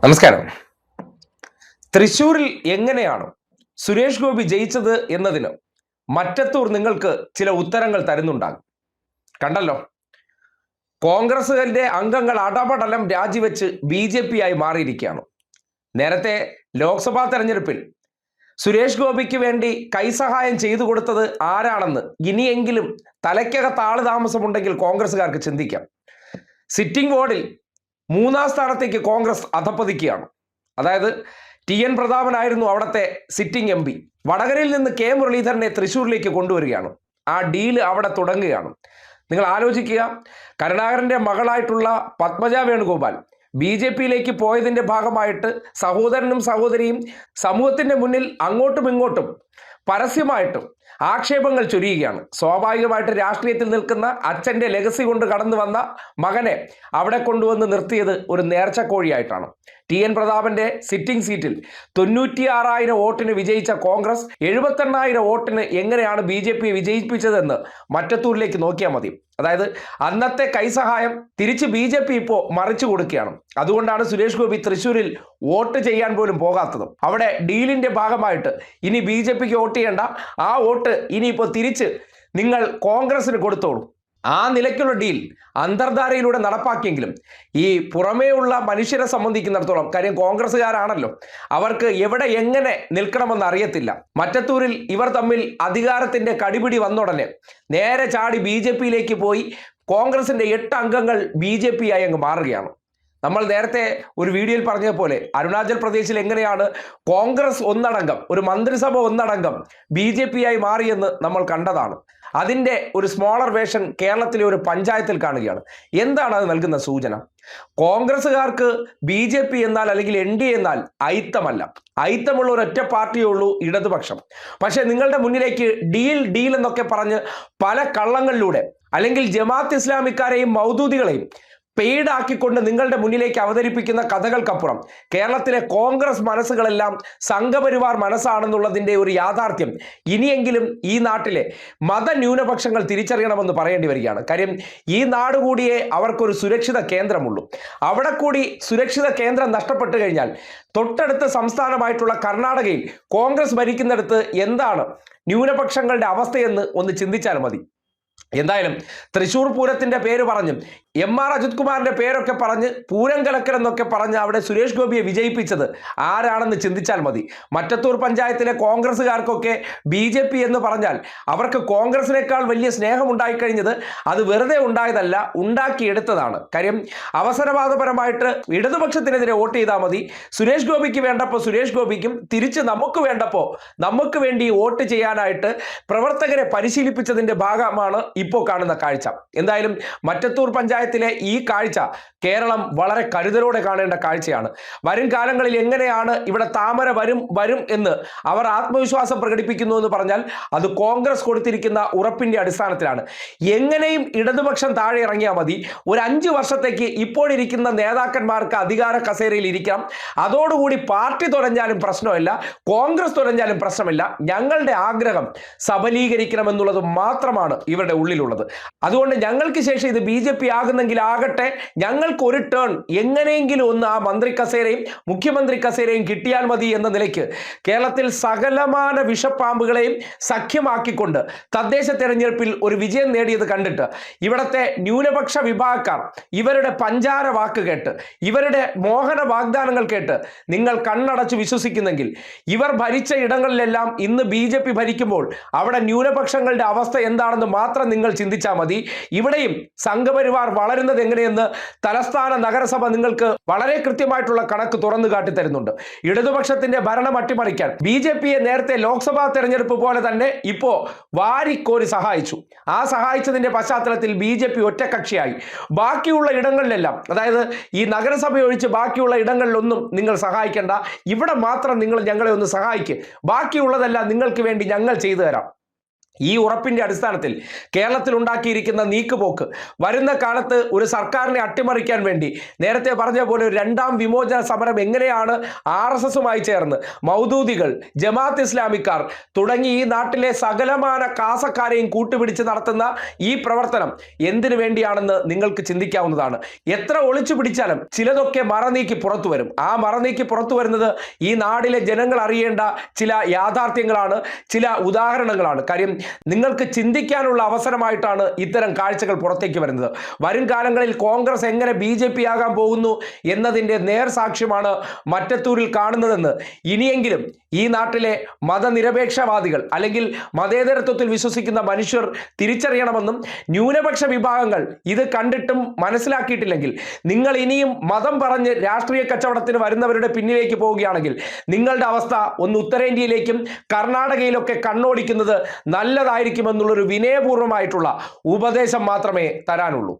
നമസ്കാരം. തൃശ്ശൂരിൽ എങ്ങനെയാണ് സുരേഷ് ഗോപി ജയിച്ചത് എന്നതിന് മറ്റത്തൂർ നിങ്ങൾക്ക് ചില ഉത്തരങ്ങൾ തരുന്നുണ്ടാകും. കണ്ടല്ലോ, കോൺഗ്രസുകാരുടെ അംഗങ്ങൾ അടപടലം രാജിവെച്ച് BJP ആയി മാറിയിരിക്കുകയാണ്. നേരത്തെ ലോക്സഭാ തെരഞ്ഞെടുപ്പിൽ സുരേഷ് ഗോപിക്ക് വേണ്ടി കൈസഹായം ചെയ്തു കൊടുത്തത് ആരാണെന്ന് ഇനിയെങ്കിലും തലയ്ക്കകത്ത് ആള് താമസമുണ്ടെങ്കിൽ കോൺഗ്രസുകാർക്ക് ചിന്തിക്കാം. സിറ്റിംഗ് വാർഡിൽ 3-ാം സ്ഥാനത്തേക്ക് കോൺഗ്രസ് അധപ്പതിക്കുകയാണ്. അതായത് TN പ്രതാപനായിരുന്നു അവിടുത്തെ സിറ്റിംഗ് MP. വടകരയിൽ നിന്ന് K മുരളീധരനെ തൃശ്ശൂരിലേക്ക് കൊണ്ടുവരികയാണ്. ആ ഡീല് അവിടെ തുടങ്ങുകയാണ്. നിങ്ങൾ ആലോചിക്കുക, കരുണാകരൻ്റെ മകളായിട്ടുള്ള പത്മജ വേണുഗോപാൽ BJPയിലേക്ക് പോയതിൻ്റെ ഭാഗമായിട്ട് സഹോദരനും സഹോദരിയും സമൂഹത്തിൻ്റെ മുന്നിൽ അങ്ങോട്ടും ഇങ്ങോട്ടും പരസ്യമായിട്ടും ആക്ഷേപങ്ങൾ ചൊരിയുകയാണ്. സ്വാഭാവികമായിട്ട് രാഷ്ട്രീയത്തിൽ നിൽക്കുന്ന അച്ഛൻ്റെ ലെഗസി കൊണ്ട് കടന്നു വന്ന മകനെ അവിടെ കൊണ്ടുവന്ന് നിർത്തിയത് ഒരു നേർച്ചക്കോഴിയായിട്ടാണ്. TN പ്രതാപന്റെ സിറ്റിംഗ് സീറ്റിൽ 96,000 വോട്ടിന് വിജയിച്ച കോൺഗ്രസ് 78,000 വോട്ടിന് എങ്ങനെയാണ് BJP വിജയിപ്പിച്ചതെന്ന് മറ്റത്തൂരിലേക്ക് നോക്കിയാൽ മതി. അതായത് അന്നത്തെ കൈസഹായം തിരിച്ച് BJP ഇപ്പോൾ മറിച്ചു കൊടുക്കുകയാണ്. അതുകൊണ്ടാണ് സുരേഷ് ഗോപി തൃശ്ശൂരിൽ വോട്ട് ചെയ്യാൻ പോലും പോകാത്തതും. അവിടെ ഡീലിന്റെ ഭാഗമായിട്ട് ഇനി BJPക്ക് വോട്ട് ചെയ്യേണ്ട, ആ വോട്ട് ഇനിയിപ്പോൾ തിരിച്ച് നിങ്ങൾ കോൺഗ്രസിന് കൊടുത്തോളൂ. ആ നിലയ്ക്കുള്ള ഡീൽ അന്തർധാരയിലൂടെ നടപ്പാക്കിയെങ്കിലും ഈ പുറമേയുള്ള മനുഷ്യരെ സംബന്ധിക്കുന്നിടത്തോളം, കാര്യം കോൺഗ്രസ്സുകാരാണല്ലോ, അവർക്ക് എവിടെ എങ്ങനെ നിൽക്കണമെന്ന് അറിയത്തില്ല. മറ്റത്തൂരിൽ ഇവർ തമ്മിൽ അധികാരത്തിന്റെ കടിപിടി വന്നുടനെ നേരെ ചാടി BJPയിലേക്ക് പോയി കോൺഗ്രസിന്റെ 8 അംഗങ്ങൾ BJP ആയി അങ്ങ് മാറുകയാണ്. നമ്മൾ നേരത്തെ ഒരു വീഡിയോയിൽ പറഞ്ഞതുപോലെ അരുണാചൽ പ്രദേശിൽ എങ്ങനെയാണ് കോൺഗ്രസ് ഒന്നടങ്കം, ഒരു മന്ത്രിസഭ ഒന്നടങ്കം BJP ആയി മാറിയെന്ന് നമ്മൾ കണ്ടതാണ്. അതിൻ്റെ ഒരു സ്മോളർ വേർഷൻ കേരളത്തിലെ ഒരു പഞ്ചായത്തിൽ കാണുകയാണ്. എന്താണ് അത് നൽകുന്ന സൂചന? കോൺഗ്രസ്സുകാർക്ക് BJP എന്നാൽ അല്ലെങ്കിൽ NDA എന്നാൽ അയിത്തമല്ല. അയിത്തമുള്ള ഒരൊറ്റ പാർട്ടിയേ ഉള്ളൂ, ഇടതുപക്ഷം. പക്ഷേ നിങ്ങളുടെ മുന്നിലേക്ക് ഡീൽ എന്നൊക്കെ പറഞ്ഞ് പല കള്ളങ്ങളിലൂടെ, അല്ലെങ്കിൽ ജമാഅത്ത് ഇസ്ലാമിക്കാരെയും മൗദൂദികളെയും പെയ്ഡ് ആക്കിക്കൊണ്ട് നിങ്ങളുടെ മുന്നിലേക്ക് അവതരിപ്പിക്കുന്ന കഥകൾക്കപ്പുറം കേരളത്തിലെ കോൺഗ്രസ് മനസ്സുകളെല്ലാം സംഘപരിവാർ മനസ്സാണെന്നുള്ളതിൻ്റെ ഒരു യാഥാർത്ഥ്യം ഇനിയെങ്കിലും ഈ നാട്ടിലെ മതന്യൂനപക്ഷങ്ങൾ തിരിച്ചറിയണമെന്ന് പറയേണ്ടി വരികയാണ്. കാര്യം ഈ നാട് കൂടിയേ അവർക്കൊരു സുരക്ഷിത കേന്ദ്രമുള്ളൂ. അവിടെ കൂടി സുരക്ഷിത കേന്ദ്രം നഷ്ടപ്പെട്ടു കഴിഞ്ഞാൽ തൊട്ടടുത്ത സംസ്ഥാനമായിട്ടുള്ള കർണാടകയിൽ കോൺഗ്രസ് ഭരിക്കുന്നിടത്ത് എന്താണ് ന്യൂനപക്ഷങ്ങളുടെ അവസ്ഥയെന്ന് ഒന്ന് ചിന്തിച്ചാൽ മതി. എന്തായാലും തൃശ്ശൂർ പൂരത്തിന്റെ പേര് പറഞ്ഞും MR അജിത് കുമാറിന്റെ പേരൊക്കെ പറഞ്ഞ് പൂരം കലക്കൽ എന്നൊക്കെ പറഞ്ഞ് അവിടെ സുരേഷ് ഗോപിയെ വിജയിപ്പിച്ചത് ആരാണെന്ന് ചിന്തിച്ചാൽ മതി. മറ്റത്തൂർ പഞ്ചായത്തിലെ കോൺഗ്രസ്സുകാർക്കൊക്കെ BJP എന്ന് പറഞ്ഞാൽ അവർക്ക് കോൺഗ്രസിനേക്കാൾ വലിയ സ്നേഹം ഉണ്ടായിക്കഴിഞ്ഞത് അത് വെറുതെ ഉണ്ടായതല്ല, ഉണ്ടാക്കിയെടുത്തതാണ്. കാര്യം അവസരവാദപരമായിട്ട് ഇടതുപക്ഷത്തിനെതിരെ വോട്ട് ചെയ്താൽ മതി, സുരേഷ് ഗോപിക്ക് വേണ്ടപ്പോൾ സുരേഷ് ഗോപിക്കും, തിരിച്ച് നമുക്ക് വേണ്ടപ്പോൾ നമുക്ക് വേണ്ടി വോട്ട് ചെയ്യാനായിട്ട് പ്രവർത്തകരെ പരിശീലിപ്പിച്ചതിന്റെ ഭാഗമാണ് ഇപ്പോൾ കാണുന്ന കാഴ്ച. എന്തായാലും മറ്റത്തൂർ പഞ്ചായത്തിലെ ഈ കാഴ്ച കേരളം വളരെ കരുതലോടെ കാണേണ്ട കാഴ്ചയാണ്. വരും കാലങ്ങളിൽ എങ്ങനെയാണ് ഇവിടെ താമര വരും എന്ന് അവർ ആത്മവിശ്വാസം പ്രകടിപ്പിക്കുന്നു എന്ന് പറഞ്ഞാൽ അത് കോൺഗ്രസ് കൊടുത്തിരിക്കുന്ന ഉറപ്പിന്റെ അടിസ്ഥാനത്തിലാണ്. എങ്ങനെയും ഇടതുപക്ഷം താഴെ ഇറങ്ങിയാൽ മതി, ഒരു 5 വർഷത്തേക്ക് ഇപ്പോഴിരിക്കുന്ന നേതാക്കന്മാർക്ക് അധികാര കസേരയിൽ ഇരിക്കാം, അതോടുകൂടി പാർട്ടി തുലഞ്ഞാലും പ്രശ്നമില്ല, കോൺഗ്രസ് തുലഞ്ഞാലും പ്രശ്നമില്ല, ഞങ്ങളുടെ ആഗ്രഹം സബലീകരിക്കണമെന്നുള്ളത് മാത്രമാണ് ഇവരുടെ ഉള്ളിലുള്ളത്. അതുകൊണ്ട് ഞങ്ങൾക്ക് ശേഷം ഇത് BJP ആകുന്നെങ്കിൽ ആകട്ടെ, ഞങ്ങൾക്ക് ഒരു ടേൺ എങ്ങനെയെങ്കിലും ഒന്ന് ആ മന്ത്രി കസേരയും മുഖ്യമന്ത്രി കസേരയും കിട്ടിയാൽ മതി എന്ന നിലയ്ക്ക് കേരളത്തിൽ സകലമാന വിഷപ്പാമ്പുകളെയും സഖ്യമാക്കിക്കൊണ്ട് തദ്ദേശ തെരഞ്ഞെടുപ്പിൽ ഒരു വിജയം നേടിയത് കണ്ടിട്ട് ഇവിടുത്തെ ന്യൂനപക്ഷ വിഭാഗക്കാർ ഇവരുടെ പഞ്ചാര വാക്ക് കേട്ട്, ഇവരുടെ മോഹന വാഗ്ദാനങ്ങൾ കേട്ട് നിങ്ങൾ കണ്ണടച്ച് വിശ്വസിക്കുന്നെങ്കിൽ ഇവർ ഭരിച്ച ഇടങ്ങളിലെല്ലാം ഇന്ന് BJP ഭരിക്കുമ്പോൾ അവിടെ ന്യൂനപക്ഷങ്ങളുടെ അവസ്ഥ എന്താണെന്ന് മാത്രം നിങ്ങൾ ചിന്തിച്ചാൽ മതി. ഇവിടെയും സംഘപരിവാർ വളരുന്നത് എങ്ങനെയെന്ന് തലസ്ഥാന നഗരസഭ നിങ്ങൾക്ക് വളരെ കൃത്യമായിട്ടുള്ള കണക്ക് തുറന്നു കാട്ടി തരുന്നുണ്ട്. ഇടതുപക്ഷത്തിന്റെ ഭരണം അട്ടിമറിക്കാൻ BJPയെ നേരത്തെ ലോക്സഭാ തെരഞ്ഞെടുപ്പ് പോലെ തന്നെ ഇപ്പോ വാരിക്കോരി സഹായിച്ചു. ആ സഹായിച്ചതിന്റെ പശ്ചാത്തലത്തിൽ BJP ഒറ്റക്കക്ഷിയായി. ബാക്കിയുള്ള ഇടങ്ങളിലെല്ലാം, അതായത് ഈ നഗരസഭ ഒഴിച്ച് ബാക്കിയുള്ള ഇടങ്ങളിലൊന്നും നിങ്ങൾ സഹായിക്കേണ്ട, ഇവിടെ മാത്രം നിങ്ങൾ ഞങ്ങളെ ഒന്ന് സഹായിക്കുക, ബാക്കിയുള്ളതെല്ലാം നിങ്ങൾക്ക് വേണ്ടി ഞങ്ങൾ ചെയ്തു തരാം ഈ ഉറപ്പിന്റെ അടിസ്ഥാനത്തിൽ കേരളത്തിൽ ഉണ്ടാക്കിയിരിക്കുന്ന നീക്കുപോക്ക് വരുന്ന കാലത്ത് ഒരു സർക്കാരിനെ അട്ടിമറിക്കാൻ വേണ്ടി നേരത്തെ പറഞ്ഞ പോലെ ഒരു രണ്ടാം വിമോചന സമരം എങ്ങനെയാണ് RSSുമായി ചേർന്ന് മൗദൂദികൾ, ജമാഅത്ത് ഇസ്ലാമിക്കാർ തുടങ്ങി ഈ നാട്ടിലെ സകലമാന കാസക്കാരെയും കൂട്ടുപിടിച്ച് നടത്തുന്ന ഈ പ്രവർത്തനം എന്തിനു വേണ്ടിയാണെന്ന് നിങ്ങൾക്ക് ചിന്തിക്കാവുന്നതാണ്. എത്ര ഒളിച്ചു പിടിച്ചാലും ചിലതൊക്കെ മറനീക്കി പുറത്തു വരും. ആ മറനീക്കി പുറത്തു വരുന്നത് ഈ നാടിലെ ജനങ്ങൾ അറിയേണ്ട ചില യാഥാർത്ഥ്യങ്ങളാണ്, ചില ഉദാഹരണങ്ങളാണ്. കാര്യം നിങ്ങൾക്ക് ചിന്തിക്കാനുള്ള അവസരമായിട്ടാണ് ഇത്തരം കാഴ്ചകൾ പുറത്തേക്ക് വരുന്നത്. വരും കാലങ്ങളിൽ കോൺഗ്രസ് എങ്ങനെ BJP ആകാൻ പോകുന്നു എന്നതിൻ്റെ നേർസാക്ഷ്യമാണ് മറ്റത്തൂരിൽ കാണുന്നതെന്ന് ഇനിയെങ്കിലും ഈ നാട്ടിലെ മതനിരപേക്ഷവാദികൾ അല്ലെങ്കിൽ മതേതരത്വത്തിൽ വിശ്വസിക്കുന്ന മനുഷ്യർ തിരിച്ചറിയണമെന്നും ന്യൂനപക്ഷ വിഭാഗങ്ങൾ ഇത് കണ്ടിട്ടും മനസ്സിലാക്കിയിട്ടില്ലെങ്കിൽ നിങ്ങൾ ഇനിയും മതം പറഞ്ഞ് രാഷ്ട്രീയ കച്ചവടത്തിന് വരുന്നവരുടെ പിന്നിലേക്ക് പോവുകയാണെങ്കിൽ നിങ്ങളുടെ അവസ്ഥ ഒന്ന് ഉത്തരേന്ത്യയിലേക്കും കർണാടകയിലൊക്കെ കണ്ണോടിക്കുന്നത് നല്ലതായിരിക്കുമെന്നുള്ളൊരു വിനയപൂർവ്വമായിട്ടുള്ള ഉപദേശം മാത്രമേ തരാനുള്ളൂ.